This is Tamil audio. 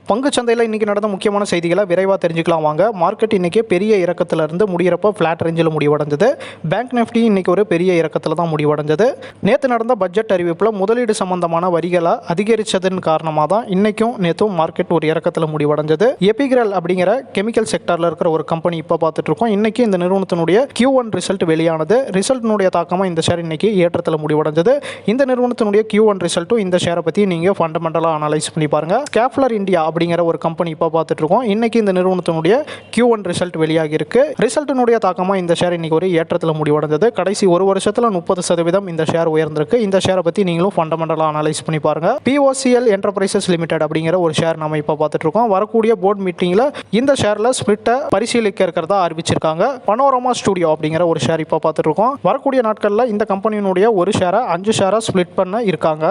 பங்கு சந்தையில் இன்றைக்கி நடந்த முக்கியமான செய்திகளை விரைவாக தெரிஞ்சுக்கலாம் வாங்க. மார்க்கெட் இன்றைக்கி பெரிய இறக்கத்திலிருந்து முடிகிறப்போ ஃப்ளாட் ரேஞ்சில் முடிவடைஞ்சது. பேங்க் நிஃப்டி இன்றைக்கி ஒரு பெரிய இறக்கத்தில் தான் முடிவடைஞ்சது. நேற்று நடந்த பட்ஜெட் அறிவிப்பில் முதலீடு சம்பந்தமான வரிகளை அதிகரித்ததன் காரணமாக தான் இன்றைக்கும் நேற்றும் மார்க்கெட் ஒரு இறக்கத்தில் முடிவடைஞ்சது. எபிகிரல் அப்படிங்கிற கெமிக்கல் செக்டரில் இருக்கிற ஒரு கம்பெனி இப்போ பார்த்துட்டு இருக்கோம். இன்றைக்கி இந்த நிறுவனத்தினுடைய Q1 ரிசல்ட் வெளியானது. ரிசல்ட்டினுடைய தாக்கமாக இந்த ஷேர் இன்றைக்கி ஏற்றத்தில் முடிவடைஞ்சது. இந்த நிறுவனத்தினுடைய Q1 ரிசல்ட்டும் இந்த ஷேரை பற்றி நீங்கள் ஃபண்டமெண்டலாக அனலைஸ் பண்ணி பாருங்கள். ஸ்கேஃப்லர் இந்தியா அப்படிங்கிற ஒரு கம்பெனி இப்போ பார்த்துட்டு இருக்கோம். இன்னைக்கு இந்த நிறுவனத்தினுடைய Q1 ரிசல்ட் வெளியாகி இருக்கு. ரிசல்ட்டினுடைய தாக்கமாக இந்த ஷேர் இன்னைக்கு ஒரு ஏற்றத்தில் முடிவடைந்தது. கடைசி ஒரு வருஷத்தில் 30% இந்த ஷேர் உயர்ந்திருக்கு. இந்த ஷேரை பற்றி நீங்களும் ஃபண்டமெண்டலாக அனலைஸ் பண்ணி பாருங்க. POCL என்டர்பிரைசஸ் லிமிடெட் அப்படிங்கிற ஒரு ஷேர் நம்ம இப்போ பார்த்துட்டு இருக்கோம். வரக்கூடிய போர்டு மீட்டிங்கில் இந்த ஷேரில் ஸ்பிளிட்டை பரிசீலிக்க இருக்கிறதா அறிவிச்சிருக்காங்க. பனோரமா ஸ்டுடியோ அப்படிங்கிற ஒரு ஷேர் இப்போ பார்த்துட்டு இருக்கோம். வரக்கூடிய நாட்களில் இந்த கம்பெனியினுடைய ஒரு ஷேரை 5 ஷேராக ஸ்பிளிட் பண்ண இருக்காங்க.